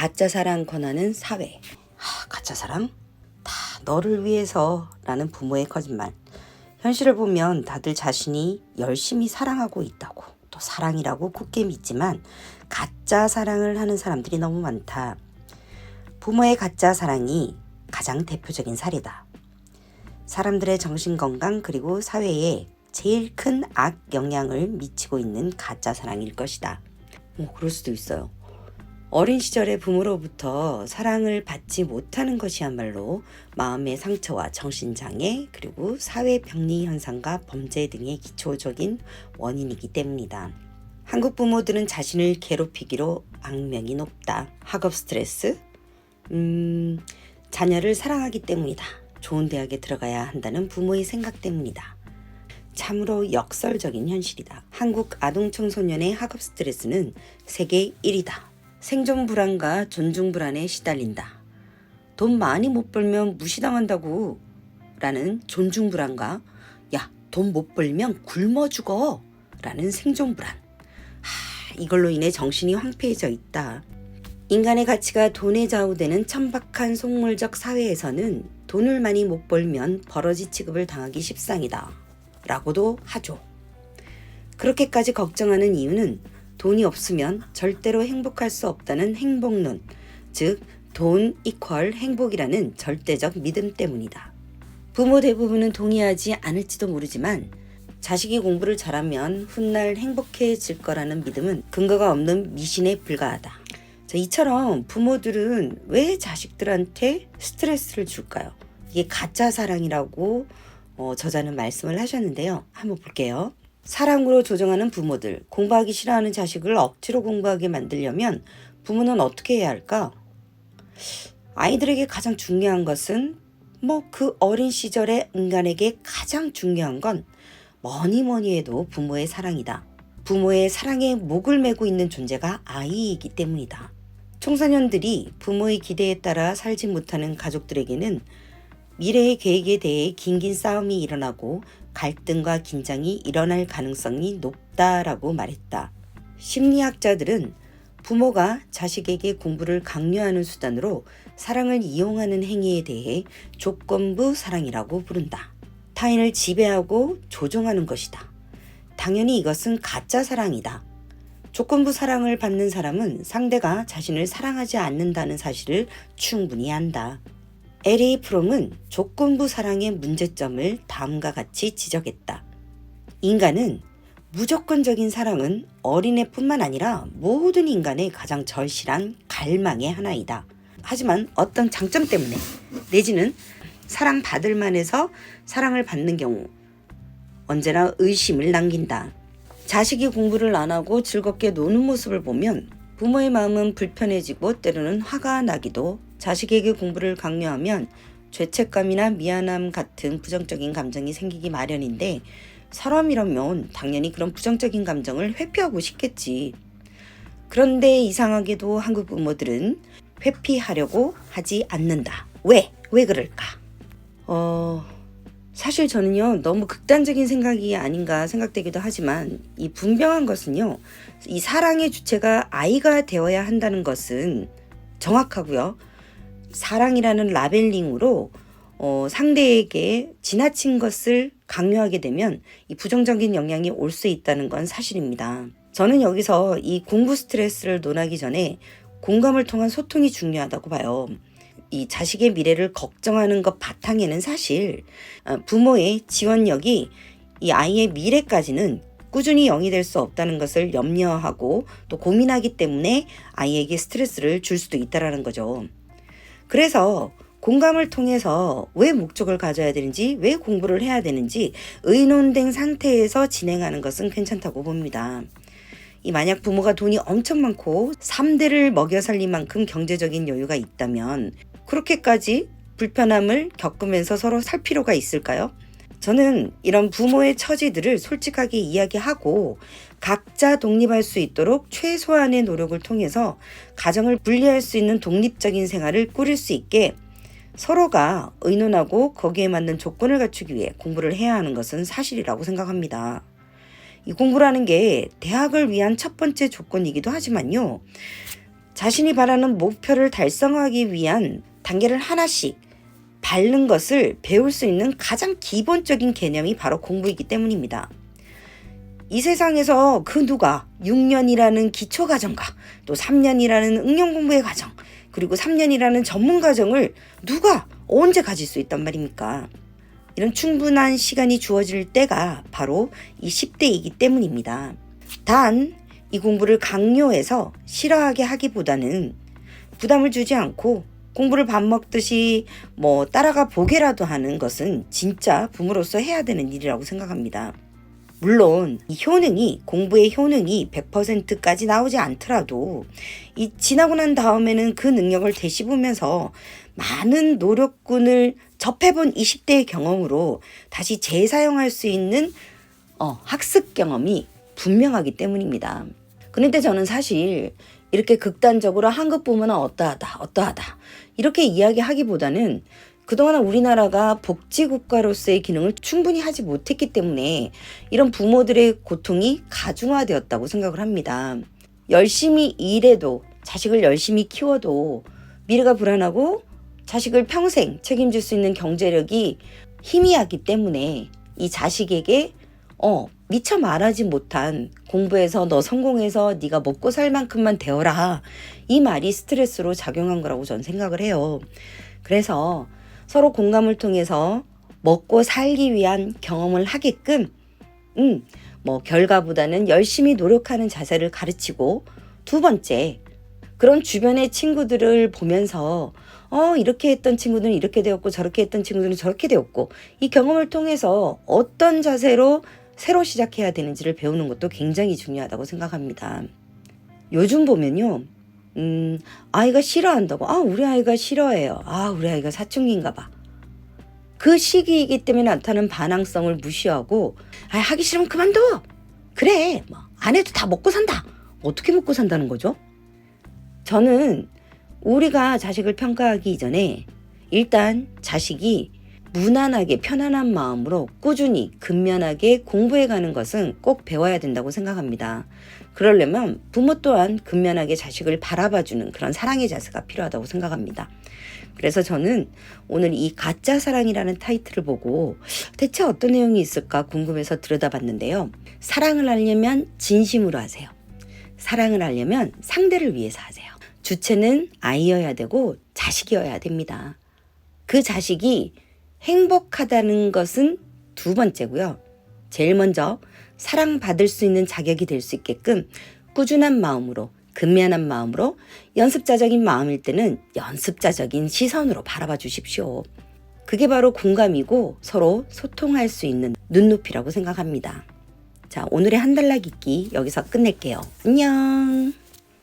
가짜 사랑 권하는 사회. 가짜 사랑? 다 너를 위해서 라는 부모의 거짓말. 현실을 보면 다들 자신이 열심히 사랑하고 있다고, 또 사랑이라고 굳게 믿지만 가짜 사랑을 하는 사람들이 너무 많다. 부모의 가짜 사랑이 가장 대표적인 사례다. 사람들의 정신건강 그리고 사회에 제일 큰 악 영향을 미치고 있는 가짜 사랑일 것이다. 그럴 수도 있어요. 어린 시절에 부모로부터 사랑을 받지 못하는 것이야말로 마음의 상처와 정신장애 그리고 사회병리 현상과 범죄 등의 기초적인 원인이기 때문이다. 한국 부모들은 자신을 괴롭히기로 악명이 높다. 학업 스트레스? 자녀를 사랑하기 때문이다. 좋은 대학에 들어가야 한다는 부모의 생각 때문이다. 참으로 역설적인 현실이다. 한국 아동 청소년의 학업 스트레스는 세계 1위다. 생존 불안과 존중 불안에 시달린다. 돈 많이 못 벌면 무시당한다고 라는 존중 불안과 돈 못 벌면 굶어 죽어 라는 생존 불안. 이걸로 인해 정신이 황폐해져 있다. 인간의 가치가 돈에 좌우되는 천박한 속물적 사회에서는 돈을 많이 못 벌면 버러지 취급을 당하기 십상이다 라고도 하죠. 그렇게까지 걱정하는 이유는 돈이 없으면 절대로 행복할 수 없다는 행복론, 즉 돈 이퀄 행복이라는 절대적 믿음 때문이다. 부모 대부분은 동의하지 않을지도 모르지만 자식이 공부를 잘하면 훗날 행복해질 거라는 믿음은 근거가 없는 미신에 불과하다. 이처럼 부모들은 왜 자식들한테 스트레스를 줄까요? 이게 가짜 사랑이라고 저자는 말씀을 하셨는데요. 한번 볼게요. 사랑으로 조정하는 부모들, 공부하기 싫어하는 자식을 억지로 공부하게 만들려면 부모는 어떻게 해야 할까? 아이들에게 가장 중요한 것은 그 어린 시절의 인간에게 가장 중요한 건 뭐니 해도 부모의 사랑이다. 부모의 사랑에 목을 메고 있는 존재가 아이이기 때문이다. 청소년들이 부모의 기대에 따라 살지 못하는 가족들에게는 미래의 계획에 대해 긴긴 싸움이 일어나고 갈등과 긴장이 일어날 가능성이 높다라고 말했다. 심리학자들은 부모가 자식에게 공부를 강요하는 수단으로 사랑을 이용하는 행위에 대해 조건부 사랑이라고 부른다. 타인을 지배하고 조종하는 것이다. 당연히 이것은 가짜 사랑이다. 조건부 사랑을 받는 사람은 상대가 자신을 사랑하지 않는다는 사실을 충분히 안다. 에리 프롬은 조건부 사랑의 문제점을 다음과 같이 지적했다. 인간은 무조건적인 사랑은 어린애뿐만 아니라 모든 인간의 가장 절실한 갈망의 하나이다. 하지만 어떤 장점 때문에 내지는 사랑받을 만해서 사랑을 받는 경우 언제나 의심을 남긴다. 자식이 공부를 안 하고 즐겁게 노는 모습을 보면 부모의 마음은 불편해지고 때로는 화가 나기도, 자식에게 공부를 강요하면 죄책감이나 미안함 같은 부정적인 감정이 생기기 마련인데 사람이라면 당연히 그런 부정적인 감정을 회피하고 싶겠지. 그런데 이상하게도 한국 부모들은 회피하려고 하지 않는다. 왜 그럴까? 사실 저는요, 너무 극단적인 생각이 아닌가 생각되기도 하지만 이 분명한 것은요, 이 사랑의 주체가 아이가 되어야 한다는 것은 정확하고요. 사랑이라는 라벨링으로 상대에게 지나친 것을 강요하게 되면 이 부정적인 영향이 올 수 있다는 건 사실입니다. 저는 여기서 이 공부 스트레스를 논하기 전에 공감을 통한 소통이 중요하다고 봐요. 이 자식의 미래를 걱정하는 것 바탕에는 사실 부모의 지원력이 이 아이의 미래까지는 꾸준히 영위될 수 없다는 것을 염려하고 또 고민하기 때문에 아이에게 스트레스를 줄 수도 있다는 거죠. 그래서 공감을 통해서 왜 목적을 가져야 되는지, 왜 공부를 해야 되는지 의논된 상태에서 진행하는 것은 괜찮다고 봅니다. 만약 부모가 돈이 엄청 많고 3대를 먹여 살릴 만큼 경제적인 여유가 있다면 그렇게까지 불편함을 겪으면서 서로 살 필요가 있을까요? 저는 이런 부모의 처지들을 솔직하게 이야기하고 각자 독립할 수 있도록 최소한의 노력을 통해서 가정을 분리할 수 있는 독립적인 생활을 꾸릴 수 있게 서로가 의논하고 거기에 맞는 조건을 갖추기 위해 공부를 해야 하는 것은 사실이라고 생각합니다. 이 공부라는 게 대학을 위한 첫 번째 조건이기도 하지만요. 자신이 바라는 목표를 달성하기 위한 단계를 하나씩 밟는 것을 배울 수 있는 가장 기본적인 개념이 바로 공부이기 때문입니다. 이 세상에서 그 누가 6년이라는 기초과정과 또 3년이라는 응용공부의 과정, 그리고 3년이라는 전문과정을 누가 언제 가질 수 있단 말입니까? 이런 충분한 시간이 주어질 때가 바로 이 10대이기 때문입니다. 단, 이 공부를 강요해서 싫어하게 하기보다는 부담을 주지 않고 공부를 밥 먹듯이 따라가 보게라도 하는 것은 진짜 부모로서 해야 되는 일이라고 생각합니다. 물론 이 효능이, 공부의 효능이 100%까지 나오지 않더라도 이 지나고 난 다음에는 그 능력을 되씹으면서 많은 노력군을 접해본 20대의 경험으로 다시 재사용할 수 있는 학습 경험이 분명하기 때문입니다. 그런데 저는 사실 이렇게 극단적으로 한국 부모는 어떠하다 이렇게 이야기하기보다는 그동안 우리나라가 복지국가로서의 기능을 충분히 하지 못했기 때문에 이런 부모들의 고통이 가중화되었다고 생각을 합니다. 열심히 일해도, 자식을 열심히 키워도 미래가 불안하고 자식을 평생 책임질 수 있는 경제력이 희미하기 때문에 이 자식에게 미처 말하지 못한 공부해서 너 성공해서 네가 먹고 살 만큼만 되어라, 이 말이 스트레스로 작용한 거라고 저는 생각을 해요. 그래서 서로 공감을 통해서 먹고 살기 위한 경험을 하게끔 결과보다는 열심히 노력하는 자세를 가르치고, 두 번째, 그런 주변의 친구들을 보면서 이렇게 했던 친구들은 이렇게 되었고 저렇게 했던 친구들은 저렇게 되었고, 이 경험을 통해서 어떤 자세로 새로 시작해야 되는지를 배우는 것도 굉장히 중요하다고 생각합니다. 요즘 보면요, 아이가 싫어한다고, 우리 아이가 싫어해요, 우리 아이가 사춘기인가 봐, 그 시기이기 때문에 나타나는 반항성을 무시하고 하기 싫으면 그만둬, 그래 안 해도 다 먹고 산다. 어떻게 먹고 산다는 거죠? 저는 우리가 자식을 평가하기 이전에 일단 자식이 무난하게 편안한 마음으로 꾸준히 근면하게 공부해가는 것은 꼭 배워야 된다고 생각합니다. 그러려면 부모 또한 근면하게 자식을 바라봐주는 그런 사랑의 자세가 필요하다고 생각합니다. 그래서 저는 오늘 이 가짜 사랑이라는 타이틀을 보고 대체 어떤 내용이 있을까 궁금해서 들여다봤는데요. 사랑을 하려면 진심으로 하세요. 사랑을 하려면 상대를 위해서 하세요. 주체는 아이여야 되고 자식이어야 됩니다. 그 자식이 행복하다는 것은 두 번째고요. 제일 먼저 사랑받을 수 있는 자격이 될 수 있게끔 꾸준한 마음으로, 근면한 마음으로, 연습자적인 마음일 때는 연습자적인 시선으로 바라봐 주십시오. 그게 바로 공감이고 서로 소통할 수 있는 눈높이라고 생각합니다. 자, 오늘의 한 달락 읽기 여기서 끝낼게요. 안녕.